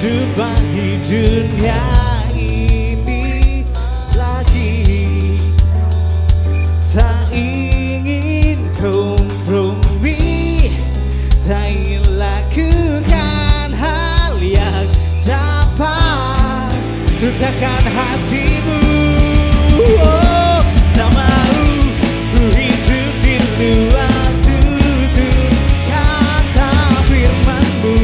kehidupan di dunia ini lagi. Tak ingin kompromi, tak ingin lakukan hal yang dapat dukakan hatimu. Oh, tak mau ku hidup di luar tutur kata firman-Mu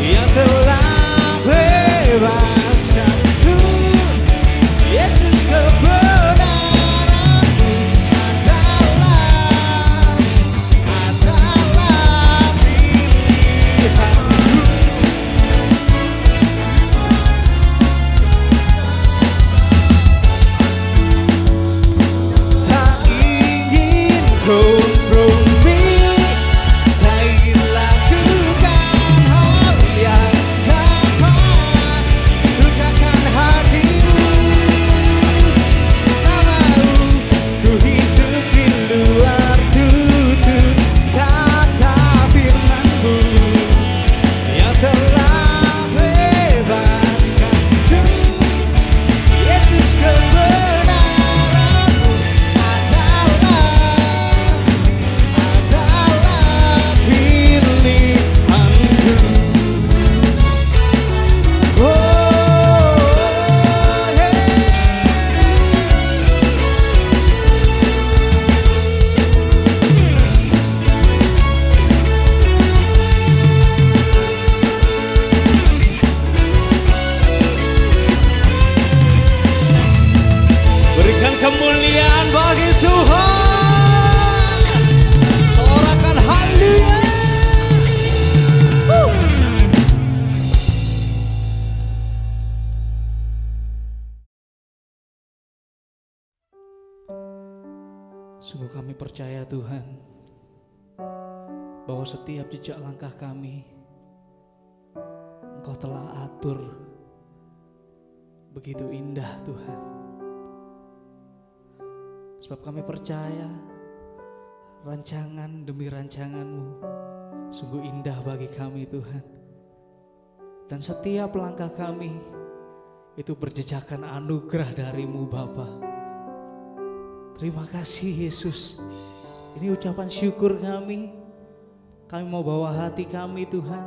yang telah bebaskanku. Yesus, kebenaran-Mu adalah pilihanku. Tak ingin kompromi, tak ingin lakukan hal yang dapat dukakan hatimu. Tak mau ku hidup di luar tutur kata firman-Mu yang telah bebaskanku. Yesus, kebenaran-Mu adalah pilihanku. Oh, berikan kemuliaan bagi Tuhan. Sorakan haleluya. Sungguh kami percaya Tuhan, bahwa setiap jejak langkah kami Engkau telah atur begitu indah Tuhan. Sebab kami percaya rancangan demi rancangan-Mu sungguh indah bagi kami Tuhan. Dan setiap langkah kami itu berjejakan anugerah dari-Mu Bapa. Terima kasih Yesus. Ini ucapan syukur kami. Kami mau bawa hati kami Tuhan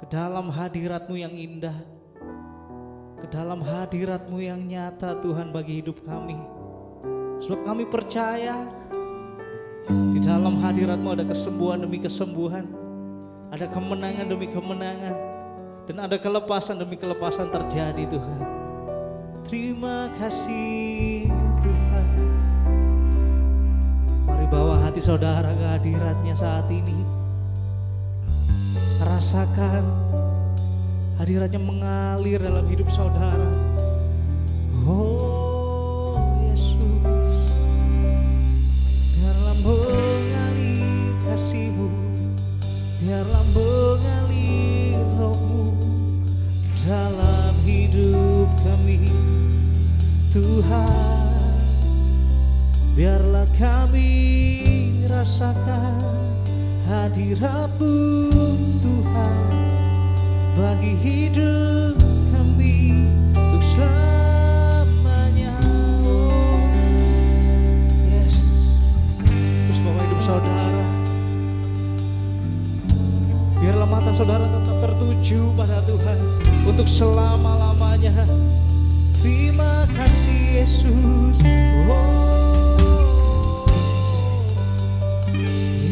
ke dalam hadirat-Mu yang indah, ke dalam hadirat-Mu yang nyata Tuhan bagi hidup kami. Sebab kami percaya di dalam hadirat-Mu ada kesembuhan demi kesembuhan, ada kemenangan demi kemenangan, dan ada kelepasan demi kelepasan terjadi Tuhan. Terima kasih Tuhan. Mari bawa hati saudara ke hadirat-Nya saat ini. Rasakan hadirat-Nya mengalir dalam hidup saudara. Oh Yesus, biarlah mengalir kasih-Mu, biarlah mengalir Roh-Mu dalam hidup kami Tuhan. Biarlah kami rasakan hadirat-Mu Tuhan bagi hidup kami untuk selamanya. Oh yes. Terus bawa hidup saudara, biarlah mata saudara tetap tertuju pada Tuhan untuk selama-lamanya. Terima kasih Yesus. Oh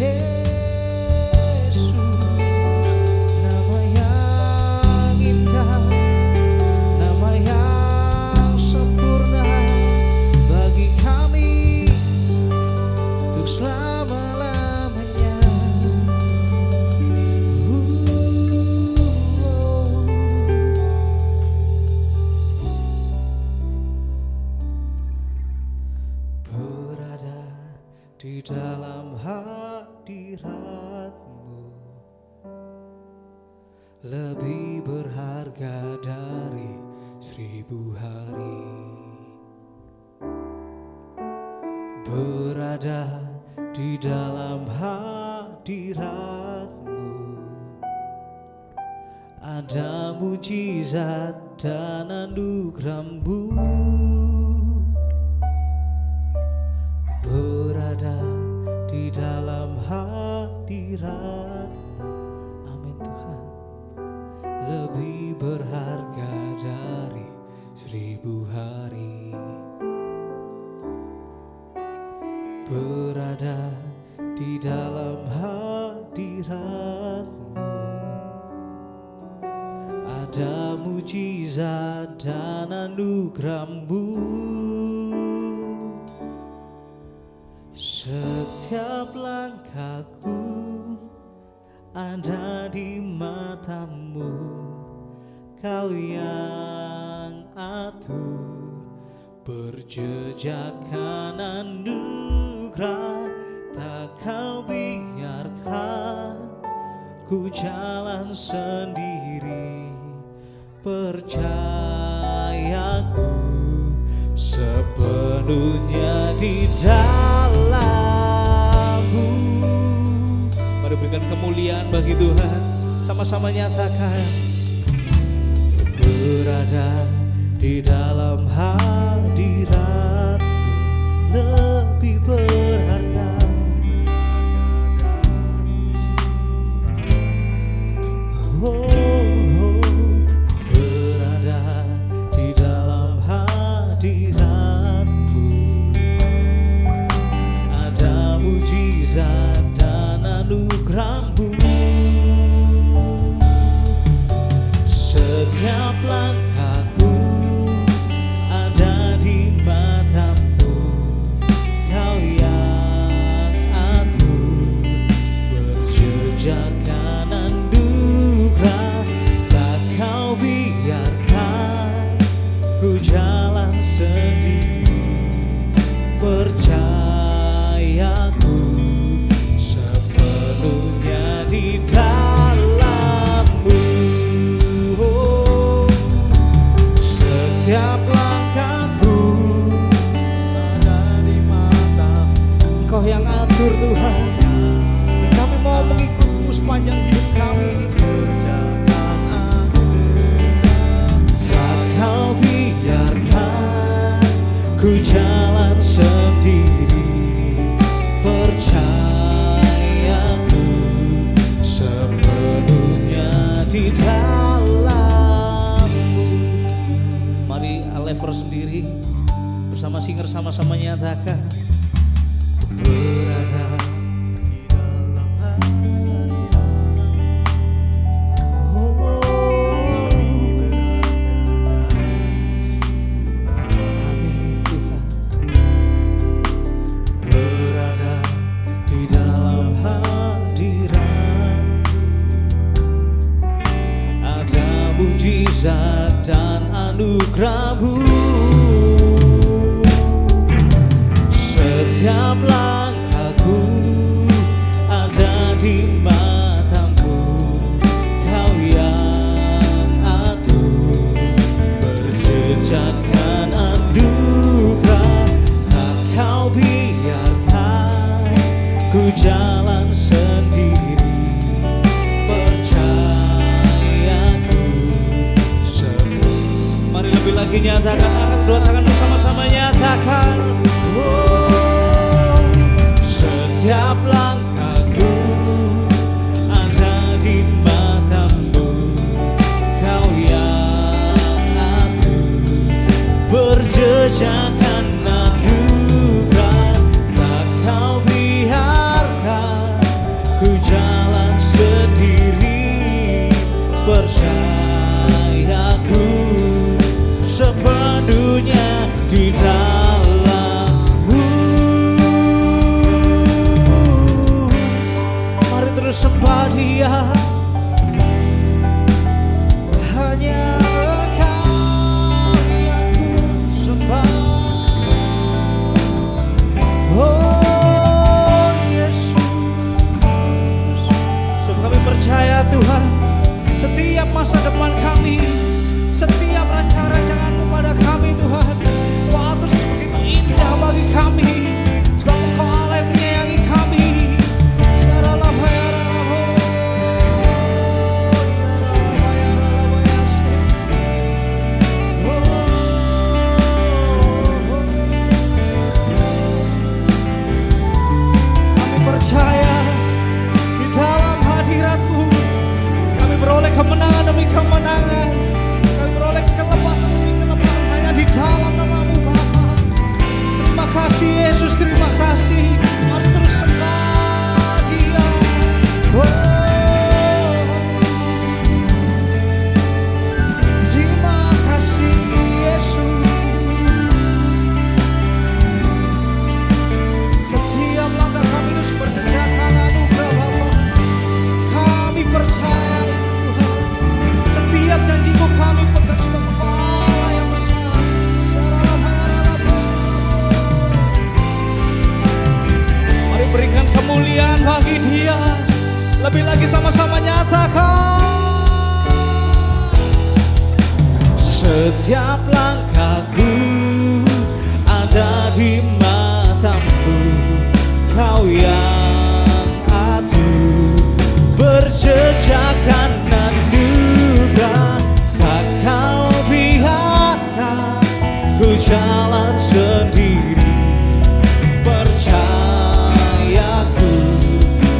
Yesus, nama yang indah, nama yang sempurna bagi kami untuk selama-lamanya. Berada di dalam hadirat-Mu lebih berharga dari 1000 hari. Berada di dalam hadirat-Mu Ada mujizat dan anugerah-Mu berada di dalam hadirat. Amin Tuhan. Lebih berharga dari 1000 hari berada di dalam hadirat-Mu. Ada mujizat dan anugerah-Mu. Setiap langkahku ada di mata-Mu. Kau yang atur berjejakan anugerah. Tak Kau biarkan ku jalan sendiri. Percayaku sepenuhnya di dalam-Mu. Mari berikan kemuliaan bagi Tuhan. Sama-sama nyatakan, berada di dalam hadirat-Mu lebih berharga. Oh, berada di dalam hadirat-Mu. Ada mujizat dan anugerah-Mu. Setiap langkahku ada di mata-Mu. Kau yang atur berjejakan anugerah. Tak Kau biarkan ku jalan sendiri. Percayaku sepenuhnya di dalam-Mu. Setiap langkahku ada di mata-Mu. Engkau yang atur Tuhan. Kami mau mengikut-Mu sepanjang hidup kami. Tak Kau biarkan ku jalan sendiri. Percayaku sepenuhnya di dalam-Mu. Mari Alever sendiri bersama singer sama-sama nyatakan, berada di dalam hadirat. Amin Tuhan. Berada di dalam hadirat. Ada mujizat dan anugerah-Mu. Setiap langkahku ada di mata-Mu. Kau yang atur berjejakan anugerah. Tak Kau biarkan ku jalan sendiri. Percayaku sepenuhnya. Mari lebih lagi nyatakan, angkat kedua tangan bersama-sama nyatakan, oh, setiap langkahku ada di mata-Mu. Kau yang atur berjejakan anugerah. Tak Kau biarkan ku jalan sendiri. Percayaku sepenuhnya di dalam-Mu. Mari terus sembah Dia. Hanya Engkau yang ku sembah. Oh Yesus. Sebab kami percaya Tuhan, setiap masa depan kami, setiap rancangan-rancangan-Mu pada kami Tuhan, Kau atur sebegitu indah bagi kami. Sebab Engkau Allah yang menyayangi kami. terima kasih. Mari terus sembah Dia. Terima kasih Yesus. Setiap langkah kami terus berjejakan anugerah Bapa. Kami percaya Tuhan, setiap janji-Mu kami pegang sebagai kepala yang besar. Mari berikan kemuliaan bagi Dia. Lebih lagi sama-sama nyatakan. Setiap langkahku ada di mata-Mu, Kau yang atur berjejakan anugerah. Tak Kau biarkan ku jalan sendiri, percayaku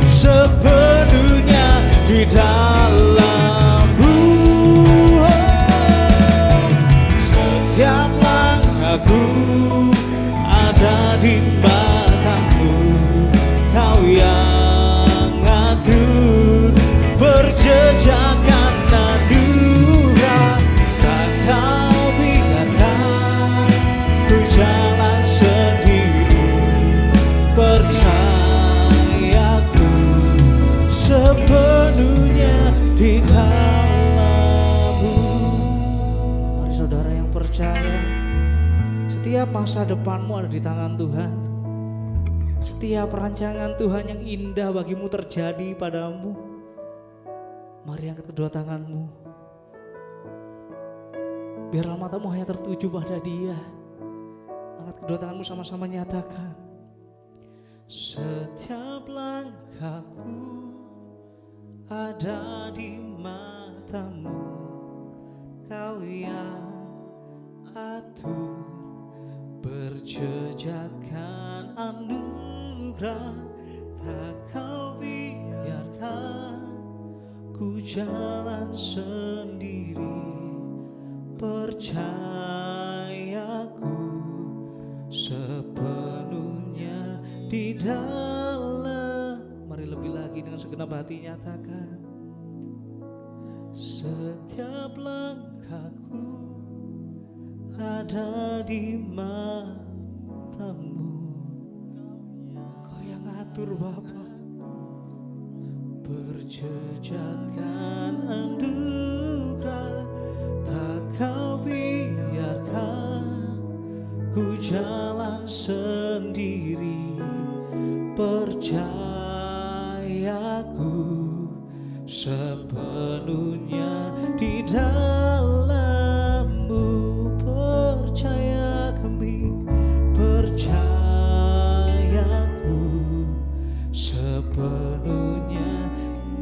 sepenuhnya di dalam-Mu. Setiap langkahku ada di mata-Mu, Kau yang atur berjejakan anugerah. Tak Kau biarkan ku jalan sendiri, percayaku sepenuhnya di dalam-Mu. Mari saudara yang percaya, setiap masa depanmu ada di tangan Tuhan. Setiap rancangan Tuhan yang indah bagimu terjadi padamu. Mari angkat kedua tanganmu. Biarlah matamu hanya tertuju pada Dia. Angkat kedua tanganmu, sama-sama nyatakan. Setiap langkahku ada di mata-Mu, Kau yang atur berjejakan anugerah. Tak Kau biarkan ku jalan sendiri, percayaku sepenuhnya di dalam. Mari lebih lagi dengan segenap hati nyatakan. Setiap langkahku ada di mata-Mu, Kau yang atur Bapa, berjejakan anugerah. Tak Kau biarkan ku jalan sendiri, percayaku sepenuhnya di dalam-Mu. Percaya kami, percayaku sepenuhnya.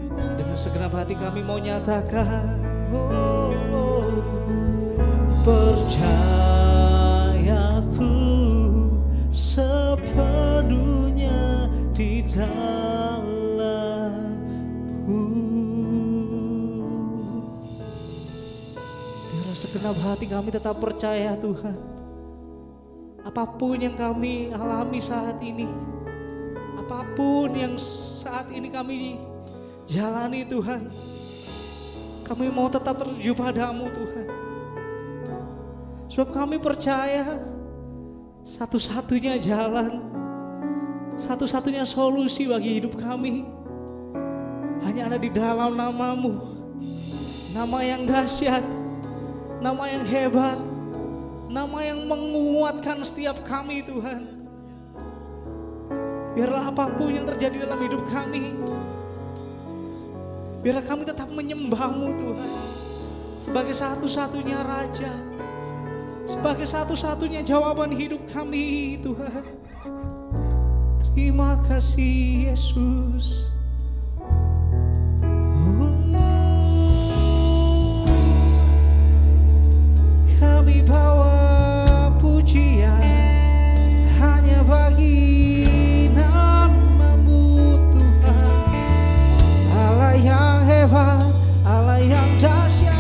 Dengan segenap hati kami mau nyatakan, percayaku sepenuhnya di dalam-Mu. Biarlah segenap hati kami tetap percaya Tuhan. Apapun yang kami alami saat ini, apapun yang saat ini kami jalani Tuhan, kami mau tetap tertuju padamu Tuhan. Sebab kami percaya satu-satunya jalan, satu-satunya solusi bagi hidup kami hanya ada di dalam nama-Mu. Nama yang dahsyat, nama yang hebat, nama yang menguatkan setiap kami Tuhan. Biarlah apapun yang terjadi dalam hidup kami, biarlah kami tetap menyembah-Mu Tuhan sebagai satu-satunya Raja, sebagai satu-satunya jawaban hidup kami Tuhan. Terima kasih Yesus. Kami bawa pujian hanya bagi nama-Mu Tuhan. Allah yang hebat, Allah yang dahsyat,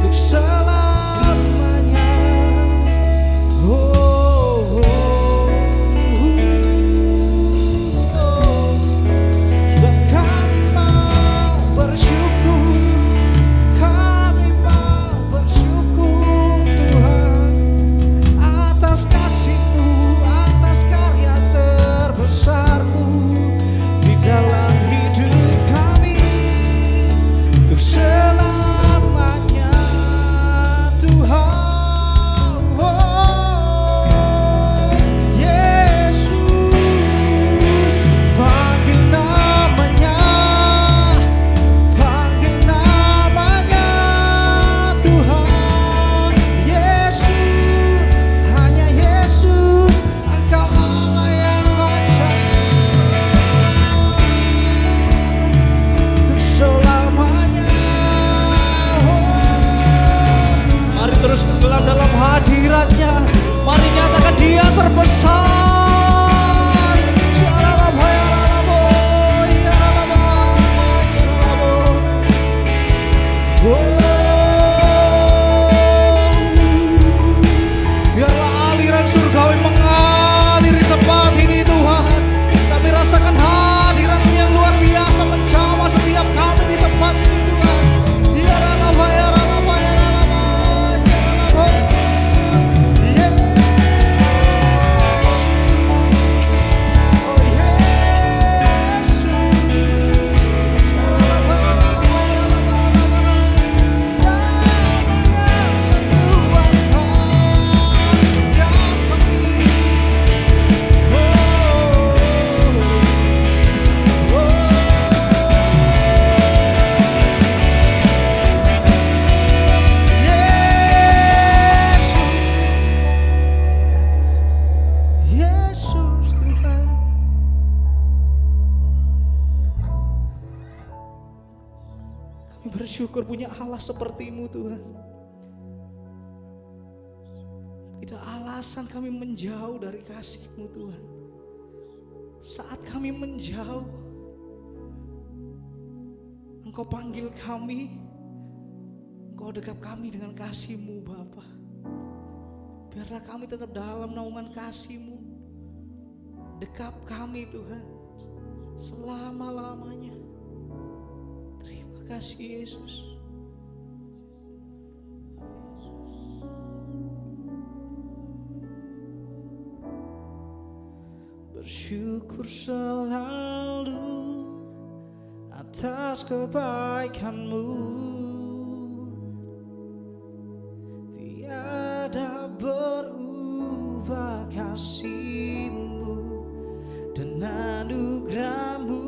untuk selamanya. Oh, oh, oh. Kami bersyukur punya Allah seperti-Mu Tuhan. Tidak alasan kami menjauh dari kasih-Mu Tuhan. Saat kami menjauh, Engkau panggil kami, Engkau dekap kami dengan kasih-Mu Bapa. Biarlah kami tetap dalam naungan kasih-Mu. Dekap kami Tuhan selama-lamanya. Terima kasih Yesus. Bersyukur selalu atas kebaikan-Mu. Tiada berubah kasih-Mu dan anugerah-Mu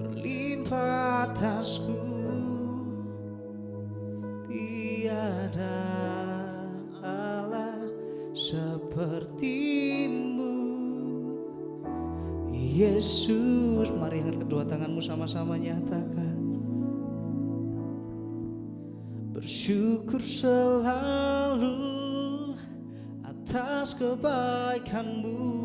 berlimpah atasku. Tiada Allah seperti-Mu Yesus. Mari angkat kedua tanganmu sama-sama nyatakan. Bersyukur selalu atas kebaikan-Mu.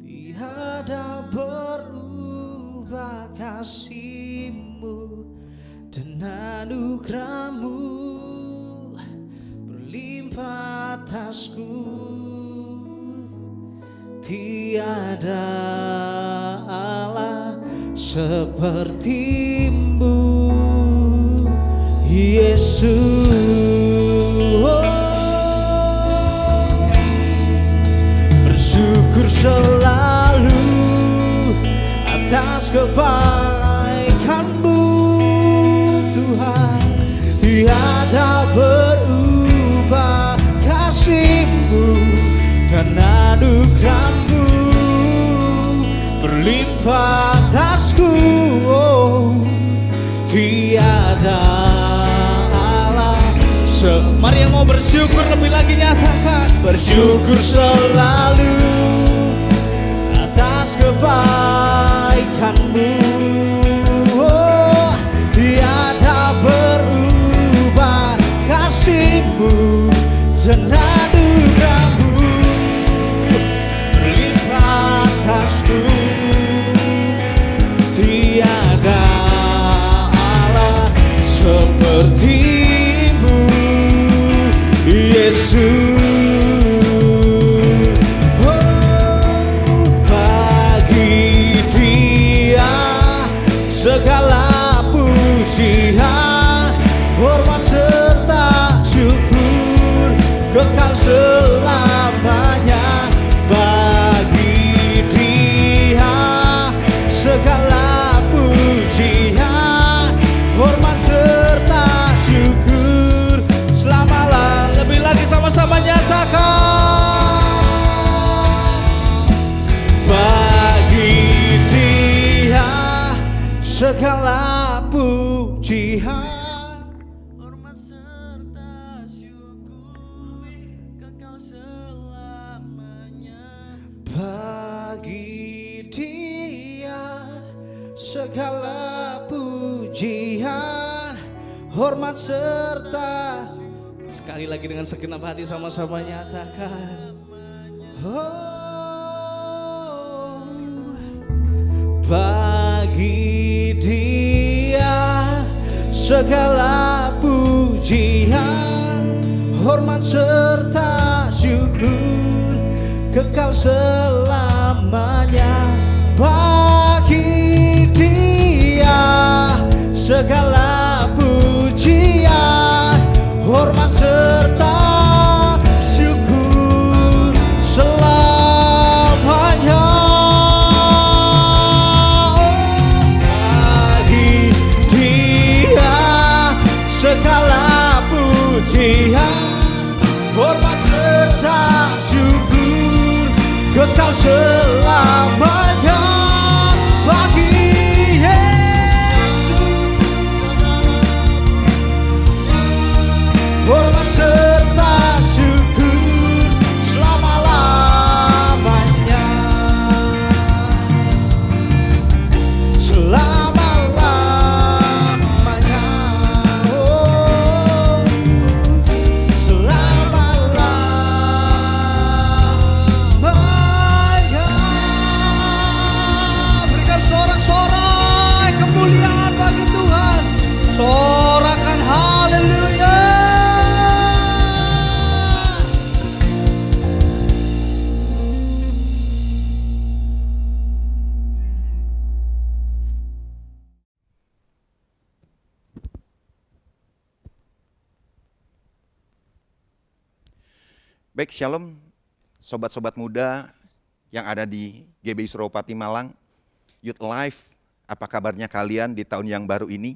Tiada berubah kasih-Mu dan anugerah-Mu berlimpah atasku. Tiada Allah seperti-Mu Yesus. Bersyukur selalu atas kebaikan-Mu Tuhan. Tiada berubah kasih-Mu dan anugerah-Mu berlimpah atasku. Tiada Allah. Mari yang mau bersyukur lebih lagi nyatakan. Bersyukur selalu atas kebaikan-Mu. Tiada berubah kasih-Mu dan anugerah-Mu berlimpah atasku. Tiada Allah seperti-Mu Yesus. Bagi Dia segala pujian, hormat serta syukur kekal selamanya. Bagi Dia segala pujian, hormat serta syukur selama-lamanya. Lebih lagi sama-sama nyatakan. Bagi Dia segala pujian, hormat serta syukur kekal selamanya. bagi Dia segala pujian, hormat serta. Sekali lagi dengan segenap hati sama-sama nyatakan. Oh, bagi Dia segala pujian, hormat serta syukur kekal selamanya. Bagi Dia segala pujian, hormat serta syukur selamanya. Bagi Dia segala pujian, hormat serta syukur kekal selamanya. Bagi Yesus hormat serta syukur selama-lamanya. Baik, shalom sobat-sobat muda yang ada di GBI Suropati Malang, Youth Life, apa kabarnya kalian di tahun yang baru ini?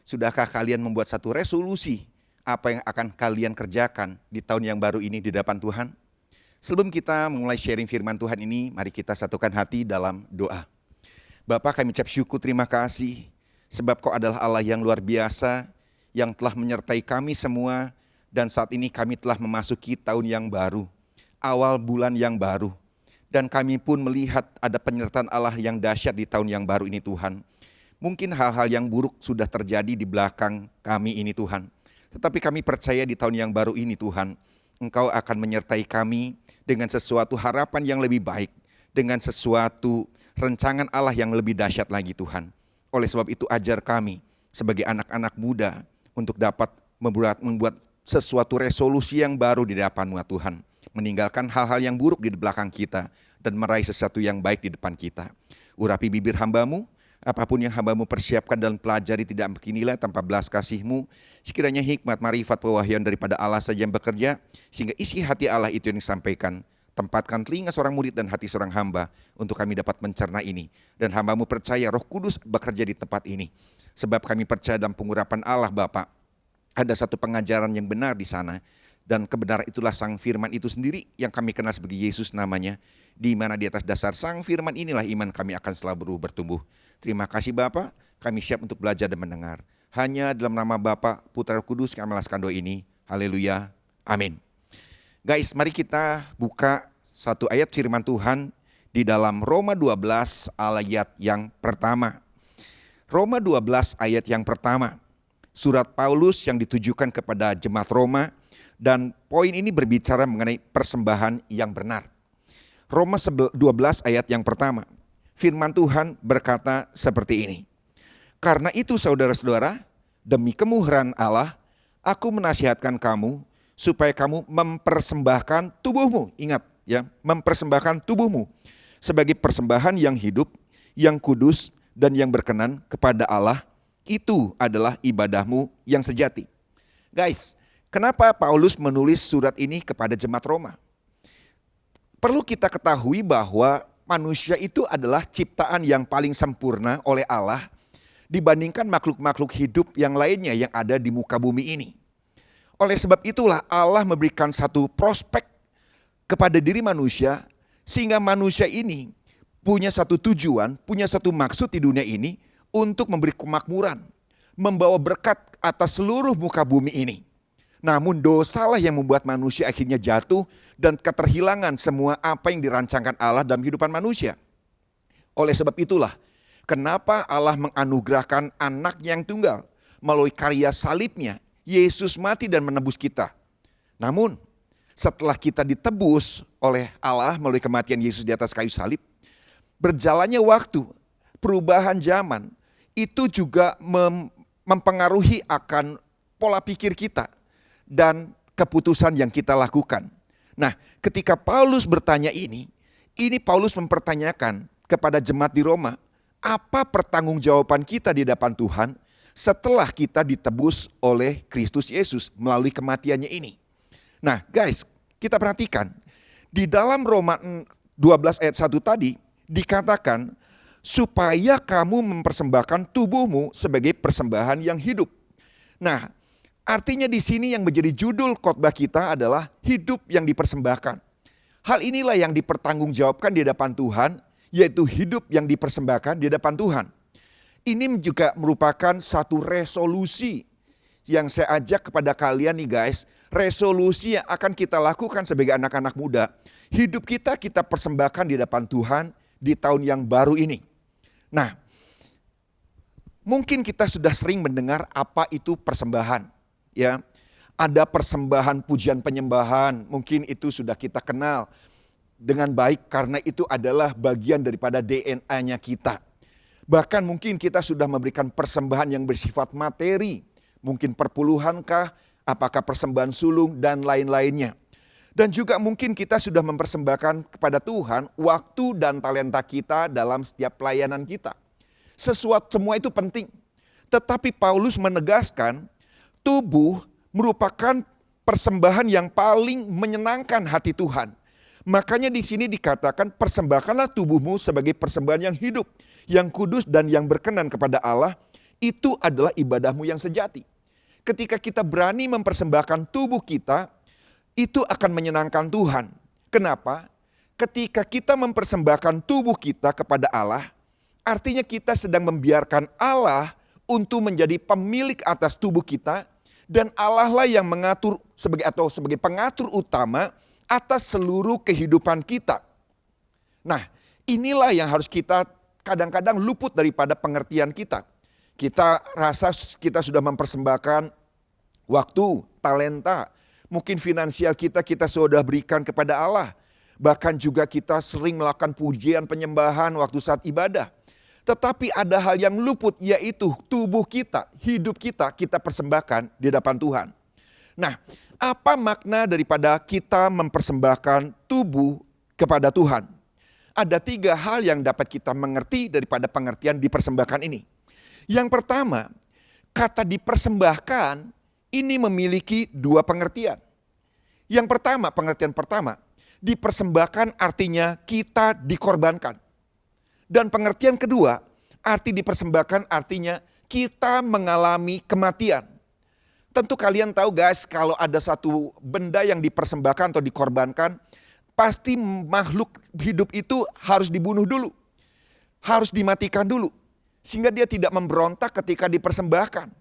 Sudahkah kalian membuat satu resolusi apa yang akan kalian kerjakan di tahun yang baru ini di hadapan Tuhan? Sebelum kita mulai sharing firman Tuhan ini, mari kita satukan hati dalam doa. Bapa, kami ucap syukur, terima kasih, sebab Kau adalah Allah yang luar biasa, yang telah menyertai kami semua. Dan saat ini kami telah memasuki tahun yang baru, awal bulan yang baru. Dan kami pun melihat ada penyertaan Allah yang dahsyat di tahun yang baru ini Tuhan. Mungkin hal-hal yang buruk sudah terjadi di belakang kami ini Tuhan. Tetapi kami percaya di tahun yang baru ini Tuhan, Engkau akan menyertai kami dengan sesuatu harapan yang lebih baik. Dengan sesuatu rancangan Allah yang lebih dahsyat lagi Tuhan. Oleh sebab itu ajar kami sebagai anak-anak muda untuk dapat membuat sesuatu resolusi yang baru di hadapan-Mu Tuhan. Meninggalkan hal-hal yang buruk di belakang kita dan meraih sesuatu yang baik di depan kita. Urapi bibir hamba-Mu, apapun yang hamba-Mu persiapkan dan pelajari tidak berkinilai tanpa belas kasih-Mu. Sekiranya hikmat, marifat, pewahyuan daripada Allah saja yang bekerja, sehingga isi hati Allah itu yang disampaikan. Tempatkan telinga seorang murid dan hati seorang hamba untuk kami dapat mencerna ini. Dan hamba-Mu percaya Roh Kudus bekerja di tempat ini. Sebab kami percaya dalam pengurapan Allah Bapa. Ada satu pengajaran yang benar di sana, dan kebenaran itulah Sang Firman itu sendiri yang kami kenal sebagai Yesus namanya, di mana di atas dasar Sang Firman inilah iman kami akan selalu bertumbuh. Terima kasih Bapa, kami siap untuk belajar dan mendengar. Hanya dalam nama Bapa, Putra, Roh Kudus kami melaskan doa ini. Haleluya, amin. Guys, mari kita buka satu ayat firman Tuhan di dalam Roma 12 ayat yang pertama. Roma 12 ayat yang pertama. Surat Paulus yang ditujukan kepada jemaat Roma, dan poin ini berbicara mengenai persembahan yang benar. Roma 12 ayat yang pertama, firman Tuhan berkata seperti ini. Karena itu saudara-saudara, demi kemurahan Allah, aku menasihatkan kamu supaya kamu mempersembahkan tubuhmu. Ingat ya, mempersembahkan tubuhmu sebagai persembahan yang hidup, yang kudus, dan yang berkenan kepada Allah. Itu adalah ibadahmu yang sejati. Guys, kenapa Paulus menulis surat ini kepada jemaat Roma? Perlu kita ketahui bahwa manusia itu adalah ciptaan yang paling sempurna oleh Allah dibandingkan makhluk-makhluk hidup yang lainnya yang ada di muka bumi ini. Oleh sebab itulah Allah memberikan satu prospek kepada diri manusia sehingga manusia ini punya satu tujuan, punya satu maksud di dunia ini untuk memberi kemakmuran, membawa berkat atas seluruh muka bumi ini. Namun dosalah yang membuat manusia akhirnya jatuh dan keterhilangan semua apa yang dirancangkan Allah dalam kehidupan manusia. Oleh sebab itulah, kenapa Allah menganugerahkan anak yang tunggal melalui karya salibnya, Yesus mati dan menebus kita. Namun setelah kita ditebus oleh Allah melalui kematian Yesus di atas kayu salib, berjalannya waktu, perubahan zaman, itu juga mempengaruhi akan pola pikir kita dan keputusan yang kita lakukan. Nah, ketika Paulus bertanya ini Paulus mempertanyakan kepada jemaat di Roma, apa pertanggungjawaban kita di hadapan Tuhan setelah kita ditebus oleh Kristus Yesus melalui kematiannya ini. Nah guys, kita perhatikan, di dalam Roma 12 ayat 1 tadi dikatakan, supaya kamu mempersembahkan tubuhmu sebagai persembahan yang hidup. Nah, artinya di sini yang menjadi judul khotbah kita adalah hidup yang dipersembahkan. Hal inilah yang dipertanggungjawabkan di hadapan Tuhan, yaitu hidup yang dipersembahkan di hadapan Tuhan. Ini juga merupakan satu resolusi yang saya ajak kepada kalian nih guys. Resolusi yang akan kita lakukan sebagai anak-anak muda. Hidup kita persembahkan di hadapan Tuhan di tahun yang baru ini. Nah, mungkin kita sudah sering mendengar apa itu persembahan, ya. Ada persembahan pujian penyembahan, mungkin itu sudah kita kenal dengan baik karena itu adalah bagian daripada DNA-nya kita. Bahkan mungkin kita sudah memberikan persembahan yang bersifat materi, mungkin perpuluhankah, apakah persembahan sulung dan lain-lainnya. Dan juga mungkin kita sudah mempersembahkan kepada Tuhan waktu dan talenta kita dalam setiap pelayanan kita. Semua itu penting. Tetapi Paulus menegaskan tubuh merupakan persembahan yang paling menyenangkan hati Tuhan. Makanya di sini dikatakan persembahkanlah tubuhmu sebagai persembahan yang hidup, yang kudus dan yang berkenan kepada Allah. Itu adalah ibadahmu yang sejati. Ketika kita berani mempersembahkan tubuh kita, itu akan menyenangkan Tuhan. Kenapa? Ketika kita mempersembahkan tubuh kita kepada Allah, artinya kita sedang membiarkan Allah untuk menjadi pemilik atas tubuh kita, dan Allah lah yang mengatur sebagai pengatur utama atas seluruh kehidupan kita. Nah, inilah yang harus kita kadang-kadang luput daripada pengertian kita. Kita rasa kita sudah mempersembahkan waktu, talenta, mungkin finansial kita sudah berikan kepada Allah. Bahkan juga kita sering melakukan pujian penyembahan waktu saat ibadah. Tetapi ada hal yang luput, yaitu tubuh kita, hidup kita persembahkan di hadapan Tuhan. Nah, apa makna daripada kita mempersembahkan tubuh kepada Tuhan? Ada 3 hal yang dapat kita mengerti daripada pengertian dipersembahkan ini. Yang pertama, kata dipersembahkan ini memiliki 2 pengertian. Yang pertama, pengertian pertama, dipersembahkan artinya kita dikorbankan. Dan pengertian kedua, arti dipersembahkan artinya kita mengalami kematian. Tentu kalian tahu guys, kalau ada satu benda yang dipersembahkan atau dikorbankan, pasti makhluk hidup itu harus dibunuh dulu. Harus dimatikan dulu. Sehingga dia tidak memberontak ketika dipersembahkan.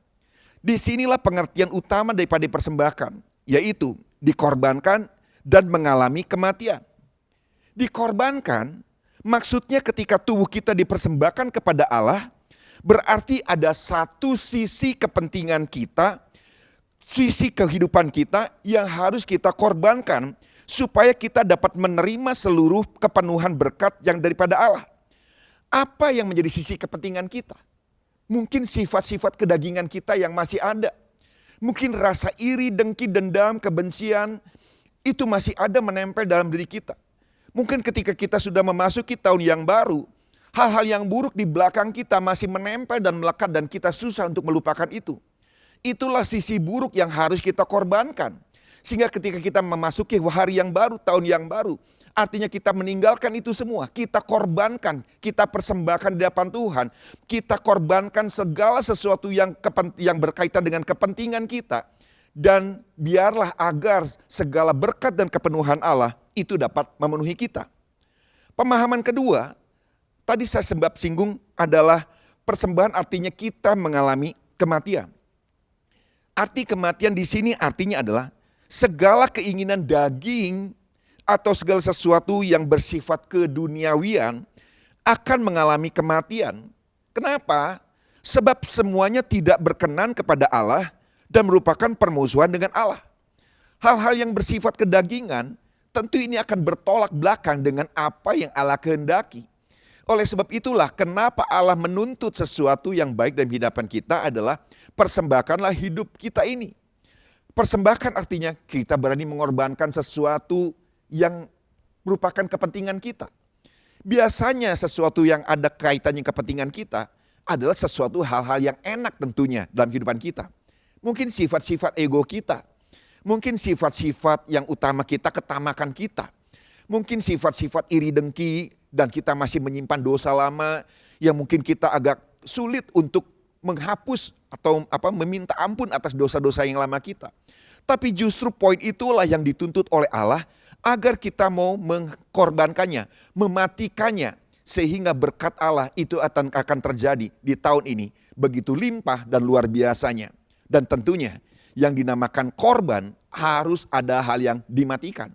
Disinilah pengertian utama daripada dipersembahkan, yaitu dikorbankan dan mengalami kematian. Dikorbankan maksudnya ketika tubuh kita dipersembahkan kepada Allah, berarti ada satu sisi kepentingan kita, sisi kehidupan kita yang harus kita korbankan supaya kita dapat menerima seluruh kepenuhan berkat yang daripada Allah. Apa yang menjadi sisi kepentingan kita? Mungkin sifat-sifat kedagingan kita yang masih ada. Mungkin rasa iri, dengki, dendam, kebencian itu masih ada menempel dalam diri kita. Mungkin ketika kita sudah memasuki tahun yang baru, hal-hal yang buruk di belakang kita masih menempel dan melekat dan kita susah untuk melupakan itu. Itulah sisi buruk yang harus kita korbankan. Sehingga ketika kita memasuki hari yang baru, tahun yang baru, artinya kita meninggalkan itu semua. Kita korbankan, kita persembahkan di hadapan Tuhan. Kita korbankan segala sesuatu yang berkaitan dengan kepentingan kita. Dan biarlah agar segala berkat dan kepenuhan Allah itu dapat memenuhi kita. Pemahaman kedua, tadi saya sempat singgung adalah persembahan artinya kita mengalami kematian. Arti kematian di sini artinya adalah segala keinginan daging atau segala sesuatu yang bersifat keduniawian akan mengalami kematian. Kenapa? Sebab semuanya tidak berkenan kepada Allah dan merupakan permusuhan dengan Allah. Hal-hal yang bersifat kedagingan tentu ini akan bertolak belakang dengan apa yang Allah kehendaki. Oleh sebab itulah kenapa Allah menuntut sesuatu yang baik dalam kehidupan kita adalah persembahkanlah hidup kita ini. Persembahkan artinya kita berani mengorbankan sesuatu yang merupakan kepentingan kita. Biasanya sesuatu yang ada kaitannya kepentingan kita adalah sesuatu hal-hal yang enak tentunya dalam kehidupan kita. Mungkin sifat-sifat ego kita. Mungkin sifat-sifat yang utama kita, ketamakan kita. Mungkin sifat-sifat iri dengki dan kita masih menyimpan dosa lama yang mungkin kita agak sulit untuk menghapus atau meminta ampun atas dosa-dosa yang lama kita. Tapi justru poin itulah yang dituntut oleh Allah agar kita mau mengkorbankannya, mematikannya sehingga berkat Allah itu akan terjadi di tahun ini begitu limpah dan luar biasanya. Dan tentunya yang dinamakan korban harus ada hal yang dimatikan.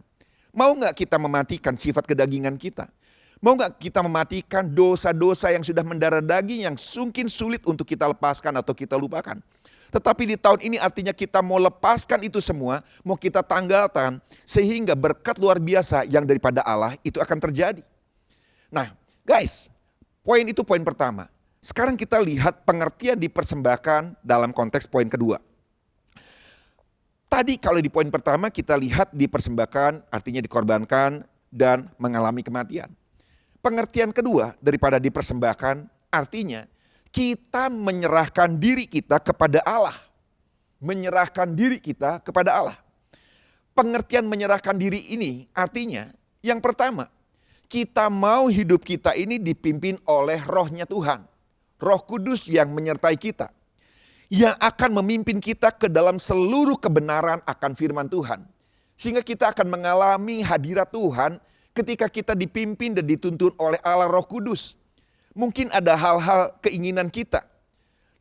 Mau gak kita mematikan sifat kedagingan kita? Mau gak kita mematikan dosa-dosa yang sudah mendarah daging yang mungkin sulit untuk kita lepaskan atau kita lupakan? Tetapi di tahun ini artinya kita mau lepaskan itu semua, mau kita tanggalkan sehingga berkat luar biasa yang daripada Allah itu akan terjadi. Nah guys, poin itu poin pertama. Sekarang kita lihat pengertian dipersembahkan dalam konteks poin kedua. Tadi kalau di poin pertama kita lihat dipersembahkan artinya dikorbankan dan mengalami kematian. Pengertian kedua daripada dipersembahkan artinya kita menyerahkan diri kita kepada Allah. Menyerahkan diri kita kepada Allah. pengertian menyerahkan diri ini artinya yang pertama, kita mau hidup kita ini dipimpin oleh rohnya Tuhan. Roh Kudus yang menyertai kita. Yang akan memimpin kita ke dalam seluruh kebenaran akan firman Tuhan. Sehingga kita akan mengalami hadirat Tuhan ketika kita dipimpin dan dituntun oleh Allah Roh Kudus. Mungkin ada hal-hal keinginan kita.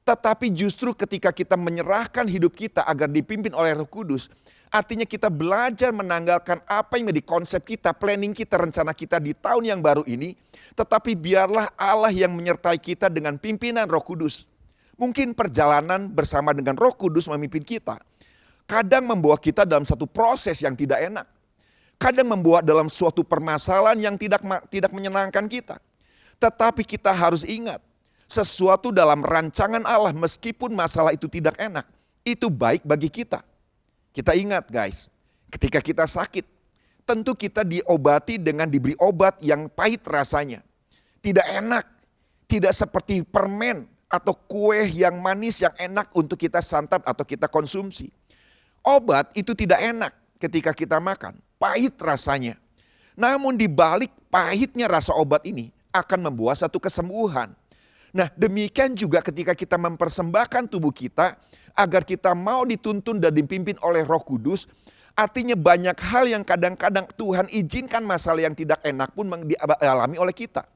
Tetapi justru ketika kita menyerahkan hidup kita agar dipimpin oleh Roh Kudus, artinya kita belajar menanggalkan apa yang menjadi konsep kita, planning kita, rencana kita di tahun yang baru ini. Tetapi biarlah Allah yang menyertai kita dengan pimpinan Roh Kudus. Mungkin perjalanan bersama dengan Roh Kudus memimpin kita. Kadang membawa kita dalam satu proses yang tidak enak. Kadang membawa dalam suatu permasalahan yang tidak menyenangkan kita. Tetapi kita harus ingat, sesuatu dalam rancangan Allah meskipun masalah itu tidak enak, itu baik bagi kita. Kita ingat guys, ketika kita sakit, tentu kita diobati dengan diberi obat yang pahit rasanya. Tidak enak, tidak seperti permen atau kue yang manis yang enak untuk kita santap atau kita konsumsi. Obat itu tidak enak ketika kita makan, pahit rasanya. Namun di balik pahitnya rasa obat ini akan membawa satu kesembuhan. Nah, demikian juga ketika kita mempersembahkan tubuh kita agar kita mau dituntun dan dipimpin oleh Roh Kudus, artinya banyak hal yang kadang-kadang Tuhan izinkan masalah yang tidak enak pun dialami oleh kita.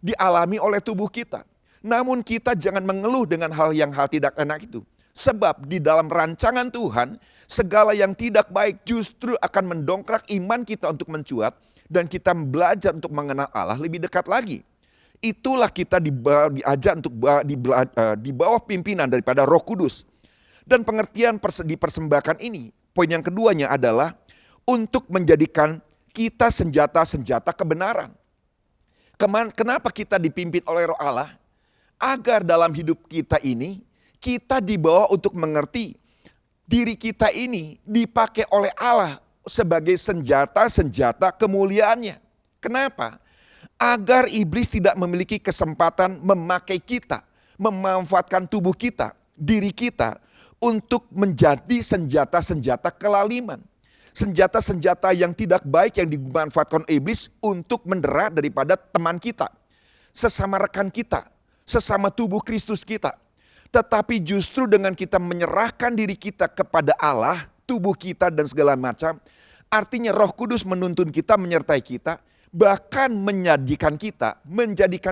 Dialami oleh tubuh kita. Namun kita jangan mengeluh dengan hal tidak enak itu. Sebab di dalam rancangan Tuhan, segala yang tidak baik justru akan mendongkrak iman kita untuk mencuat dan kita belajar untuk mengenal Allah lebih dekat lagi. Itulah kita diajak untuk di bawah pimpinan daripada Roh Kudus. Dan pengertian dipersembahkan ini, poin yang keduanya adalah untuk menjadikan kita senjata-senjata kebenaran. Kenapa kita dipimpin oleh Roh Allah? Agar dalam hidup kita ini, kita dibawa untuk mengerti diri kita ini dipakai oleh Allah sebagai senjata-senjata kemuliaannya. Kenapa? Agar iblis tidak memiliki kesempatan memakai kita, memanfaatkan tubuh kita, diri kita untuk menjadi senjata-senjata kelaliman. Senjata-senjata yang tidak baik yang dimanfaatkan iblis untuk mendera daripada teman kita, sesama rekan kita, sesama tubuh Kristus kita. Tetapi justru dengan kita menyerahkan diri kita kepada Allah, tubuh kita dan segala macam, artinya Roh Kudus menuntun kita, menyertai kita, bahkan menjadikan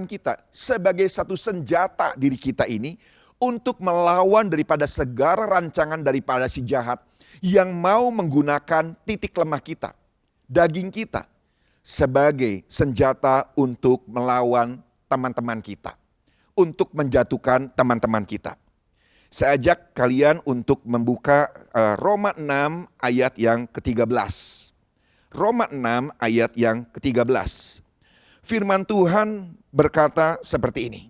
kita sebagai satu senjata diri kita ini untuk melawan daripada segala rancangan daripada si jahat yang mau menggunakan titik lemah kita, daging kita, sebagai senjata untuk melawan teman-teman kita, untuk menjatuhkan teman-teman kita. Saya ajak kalian untuk membuka Roma 6 ayat yang ke-13. Roma 6 ayat yang ke-13. Firman Tuhan berkata seperti ini.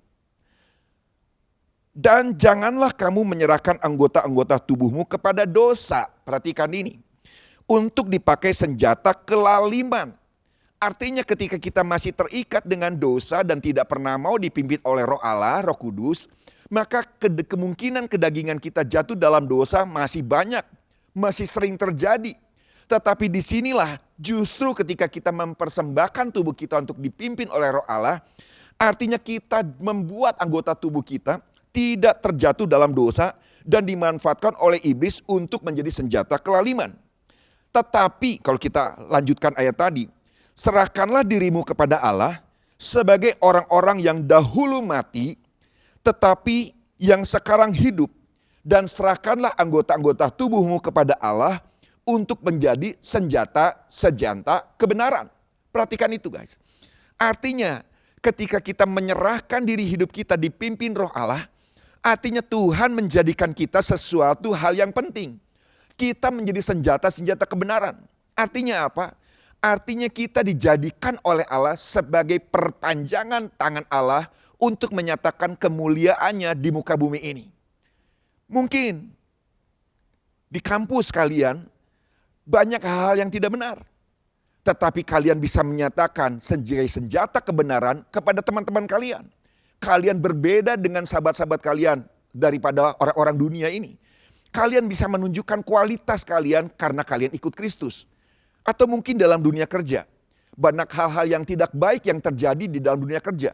Dan janganlah kamu menyerahkan anggota-anggota tubuhmu kepada dosa. Perhatikan ini. Untuk dipakai senjata kelaliman. Artinya ketika kita masih terikat dengan dosa dan tidak pernah mau dipimpin oleh Roh Allah, Roh Kudus, maka kemungkinan kedagingan kita jatuh dalam dosa masih banyak, masih sering terjadi. Tetapi disinilah justru ketika kita mempersembahkan tubuh kita untuk dipimpin oleh Roh Allah, artinya kita membuat anggota tubuh kita tidak terjatuh dalam dosa dan dimanfaatkan oleh iblis untuk menjadi senjata kelaliman. Tetapi kalau kita lanjutkan ayat tadi, serahkanlah dirimu kepada Allah sebagai orang-orang yang dahulu mati, tetapi yang sekarang hidup, dan serahkanlah anggota-anggota tubuhmu kepada Allah untuk menjadi senjata kebenaran. Perhatikan itu guys. Artinya ketika kita menyerahkan diri hidup kita dipimpin Roh Allah, artinya Tuhan menjadikan kita sesuatu hal yang penting. Kita menjadi senjata kebenaran. Artinya apa? Artinya kita dijadikan oleh Allah sebagai perpanjangan tangan Allah untuk menyatakan kemuliaannya di muka bumi ini. Mungkin di kampus kalian banyak hal yang tidak benar. Tetapi kalian bisa menyatakan senjata kebenaran kepada teman-teman kalian. Kalian berbeda dengan sahabat-sahabat kalian daripada orang-orang dunia ini. Kalian bisa menunjukkan kualitas kalian karena kalian ikut Kristus. Atau mungkin dalam dunia kerja. Banyak hal-hal yang tidak baik yang terjadi di dalam dunia kerja.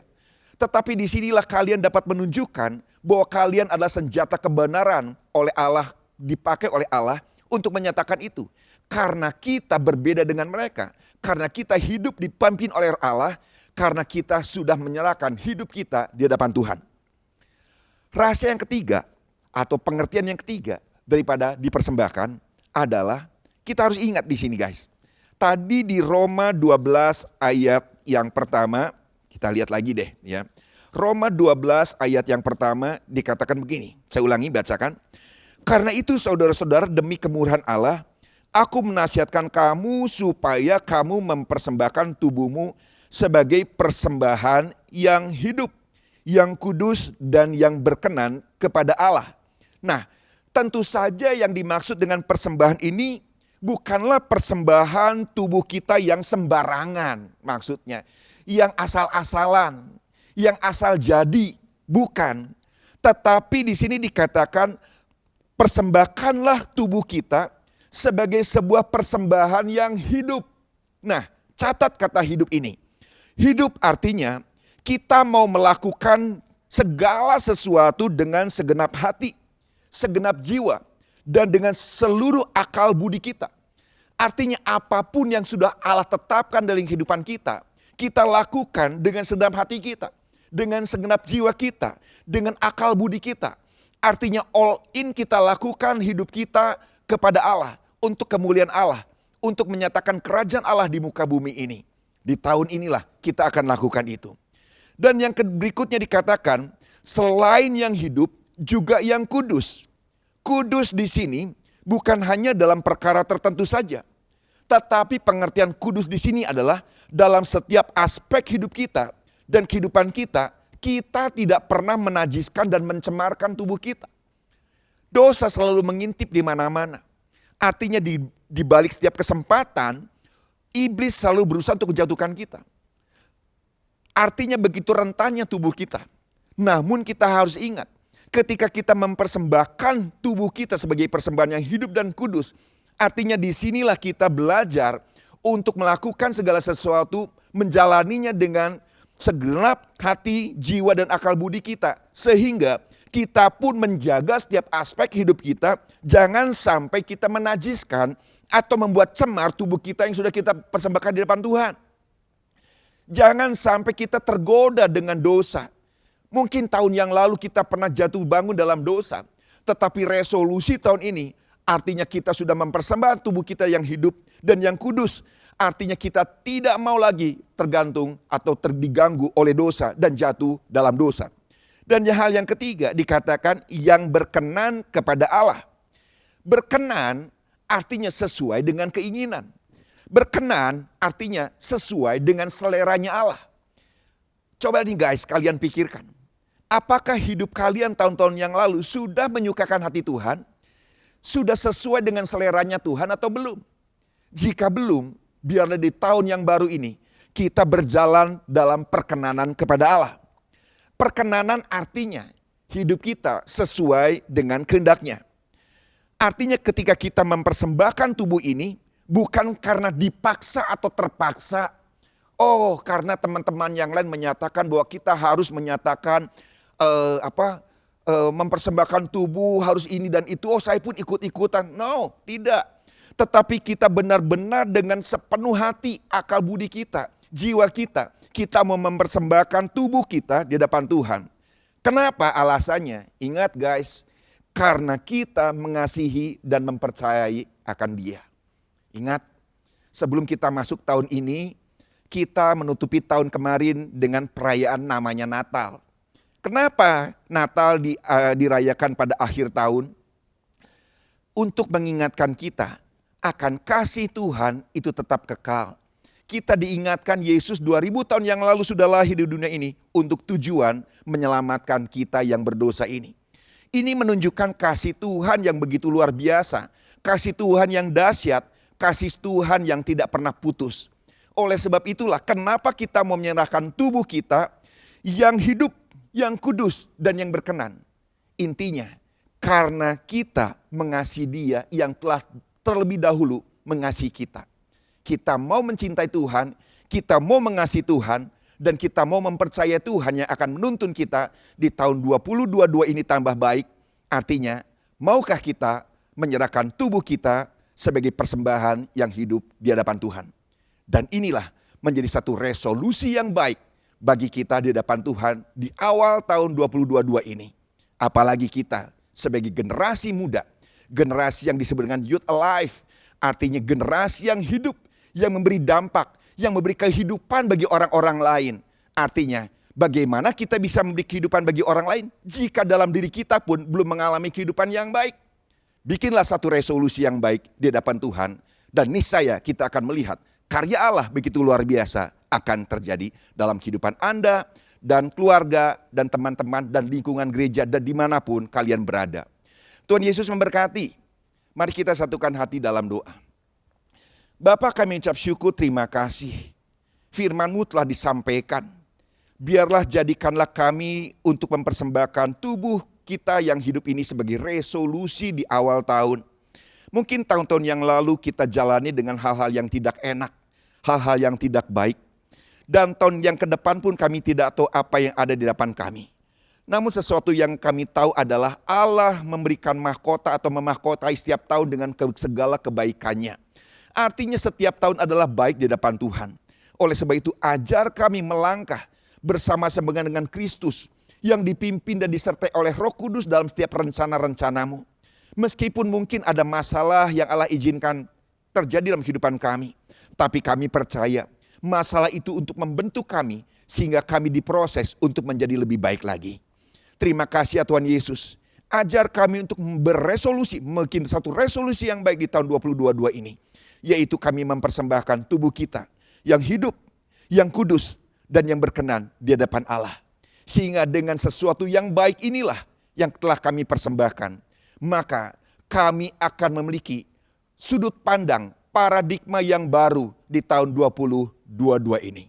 Tetapi disinilah kalian dapat menunjukkan bahwa kalian adalah senjata kebenaran oleh Allah, dipakai oleh Allah untuk menyatakan itu. Karena kita berbeda dengan mereka. Karena kita hidup dipimpin oleh Allah. Karena kita sudah menyerahkan hidup kita di hadapan Tuhan. Rahasia yang ketiga atau pengertian yang ketiga daripada dipersembahkan adalah kita harus ingat di sini guys. Tadi di Roma 12 ayat yang pertama, kita lihat lagi deh ya. Roma 12 ayat yang pertama dikatakan begini. Saya ulangi bacakan. Karena itu saudara-saudara demi kemurahan Allah, aku menasihatkan kamu supaya kamu mempersembahkan tubuhmu sebagai persembahan yang hidup, yang kudus dan yang berkenan kepada Allah. Nah, tentu saja yang dimaksud dengan persembahan ini bukanlah persembahan tubuh kita yang sembarangan maksudnya. Yang asal-asalan, yang asal jadi, bukan. Tetapi di sini dikatakan persembahkanlah tubuh kita sebagai sebuah persembahan yang hidup. Nah, catat kata hidup ini. Hidup artinya kita mau melakukan segala sesuatu dengan segenap hati, segenap jiwa, dan dengan seluruh akal budi kita. Artinya apapun yang sudah Allah tetapkan dalam kehidupan kita, kita lakukan dengan segenap hati kita, dengan segenap jiwa kita, dengan akal budi kita. Artinya all in kita lakukan hidup kita kepada Allah, untuk kemuliaan Allah, untuk menyatakan kerajaan Allah di muka bumi ini. Di tahun inilah kita akan lakukan itu. Dan yang berikutnya dikatakan, selain yang hidup juga yang kudus. Kudus di sini bukan hanya dalam perkara tertentu saja. Tetapi pengertian kudus di sini adalah dalam setiap aspek hidup kita dan kehidupan kita, kita tidak pernah menajiskan dan mencemarkan tubuh kita. Dosa selalu mengintip di mana-mana. Artinya di balik setiap kesempatan, iblis selalu berusaha untuk menjatuhkan kita. Artinya begitu rentannya tubuh kita. Namun kita harus ingat, ketika kita mempersembahkan tubuh kita sebagai persembahan yang hidup dan kudus, artinya disinilah kita belajar untuk melakukan segala sesuatu, menjalaninya dengan segenap hati, jiwa, dan akal budi kita. Sehingga kita pun menjaga setiap aspek hidup kita, jangan sampai kita menajiskan atau membuat cemar tubuh kita yang sudah kita persembahkan di depan Tuhan. Jangan sampai kita tergoda dengan dosa. Mungkin tahun yang lalu kita pernah jatuh bangun dalam dosa. Tetapi resolusi tahun ini artinya kita sudah mempersembahkan tubuh kita yang hidup dan yang kudus. Artinya kita tidak mau lagi tergantung atau diganggu oleh dosa dan jatuh dalam dosa. Dan hal yang ketiga dikatakan yang berkenan kepada Allah. Berkenan artinya sesuai dengan keinginan. Berkenan artinya sesuai dengan seleranya Allah. Coba nih guys, kalian pikirkan. Apakah hidup kalian tahun-tahun yang lalu sudah menyukakan hati Tuhan? Sudah sesuai dengan seleranya Tuhan atau belum? Jika belum, biarlah di tahun yang baru ini kita berjalan dalam perkenanan kepada Allah. Perkenanan artinya hidup kita sesuai dengan kehendaknya. Artinya ketika kita mempersembahkan tubuh ini, bukan karena dipaksa atau terpaksa. Oh, karena teman-teman yang lain menyatakan bahwa kita harus menyatakan mempersembahkan tubuh harus ini dan itu. Oh, saya pun ikut-ikutan. No, tidak. Tetapi kita benar-benar dengan sepenuh hati, akal budi kita, jiwa kita, kita mau mempersembahkan tubuh kita di hadapan Tuhan. Kenapa alasannya? Ingat guys, karena kita mengasihi dan mempercayai akan Dia. Ingat, sebelum kita masuk tahun ini, kita menutupi tahun kemarin dengan perayaan namanya Natal. Kenapa Natal dirayakan pada akhir tahun? Untuk mengingatkan kita akan kasih Tuhan itu tetap kekal. Kita diingatkan Yesus 2000 tahun yang lalu sudah lahir di dunia ini untuk tujuan menyelamatkan kita yang berdosa ini. Ini menunjukkan kasih Tuhan yang begitu luar biasa, kasih Tuhan yang dahsyat, kasih Tuhan yang tidak pernah putus. Oleh sebab itulah kenapa kita mau menyerahkan tubuh kita yang hidup, yang kudus, dan yang berkenan. Intinya, Karena kita mengasihi Dia yang telah terlebih dahulu mengasihi kita. Kita mau mencintai Tuhan, kita mau mengasihi Tuhan, dan kita mau mempercayai Tuhan yang akan menuntun kita di tahun 2022 ini tambah baik. Artinya, maukah kita menyerahkan tubuh kita sebagai persembahan yang hidup di hadapan Tuhan. Dan inilah menjadi satu resolusi yang baik bagi kita di hadapan Tuhan di awal tahun 2022 ini. Apalagi kita sebagai generasi muda, generasi yang disebut dengan youth alive, artinya generasi yang hidup, yang memberi dampak, yang memberi kehidupan bagi orang-orang lain. Artinya, bagaimana kita bisa memberi kehidupan bagi orang lain jika dalam diri kita pun belum mengalami kehidupan yang baik? Bikinlah satu resolusi yang baik di hadapan Tuhan, dan niscaya kita akan melihat karya Allah begitu luar biasa akan terjadi dalam kehidupan Anda dan keluarga dan teman-teman dan lingkungan gereja dan dimanapun kalian berada. Tuhan Yesus memberkati. Mari kita satukan hati dalam doa. Bapa, kami ucap syukur, terima kasih. Firman-Mu telah disampaikan. Biarlah jadikanlah kami untuk mempersembahkan tubuh kita yang hidup ini sebagai resolusi di awal tahun. Mungkin tahun-tahun yang lalu kita jalani dengan hal-hal yang tidak enak, hal-hal yang tidak baik. Dan tahun yang ke depan pun kami tidak tahu apa yang ada di depan kami. Namun sesuatu yang kami tahu adalah Allah memberikan mahkota atau memahkotai setiap tahun dengan segala kebaikannya. Artinya setiap tahun adalah baik di depan Tuhan. Oleh sebab itu ajar kami melangkah bersama-sama dengan Kristus yang dipimpin dan disertai oleh Roh Kudus dalam setiap rencana-rencana-Mu. Meskipun mungkin ada masalah yang Allah izinkan terjadi dalam kehidupan kami. Tapi kami percaya masalah itu untuk membentuk kami sehingga kami diproses untuk menjadi lebih baik lagi. Terima kasih ya Tuhan Yesus. Ajar kami untuk beresolusi, mungkin satu resolusi yang baik di tahun 2022 ini. Yaitu kami mempersembahkan tubuh kita yang hidup, yang kudus, dan yang berkenan di hadapan Allah. Sehingga dengan sesuatu yang baik inilah yang telah kami persembahkan. Maka kami akan memiliki sudut pandang, paradigma yang baru di tahun 2022 ini.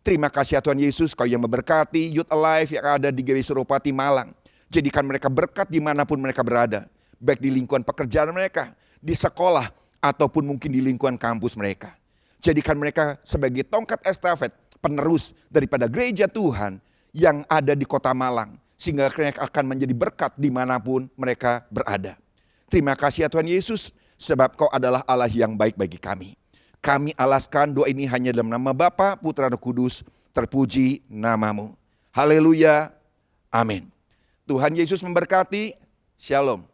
Terima kasih ya Tuhan Yesus, Kau yang memberkati Youth Alive yang ada di GBI Suropati Malang. Jadikan mereka berkat dimanapun mereka berada. Baik di lingkungan pekerjaan mereka, di sekolah, ataupun mungkin di lingkungan kampus mereka. Jadikan mereka sebagai tongkat estafet, penerus daripada gereja Tuhan yang ada di kota Malang. Sehingga mereka akan menjadi berkat dimanapun mereka berada. Terima kasih ya Tuhan Yesus, sebab Kau adalah Allah yang baik bagi kami. Kami alaskan doa ini hanya dalam nama Bapa, Putra, Roh Kudus, terpuji nama-Mu. Haleluya, amin. Tuhan Yesus memberkati, shalom.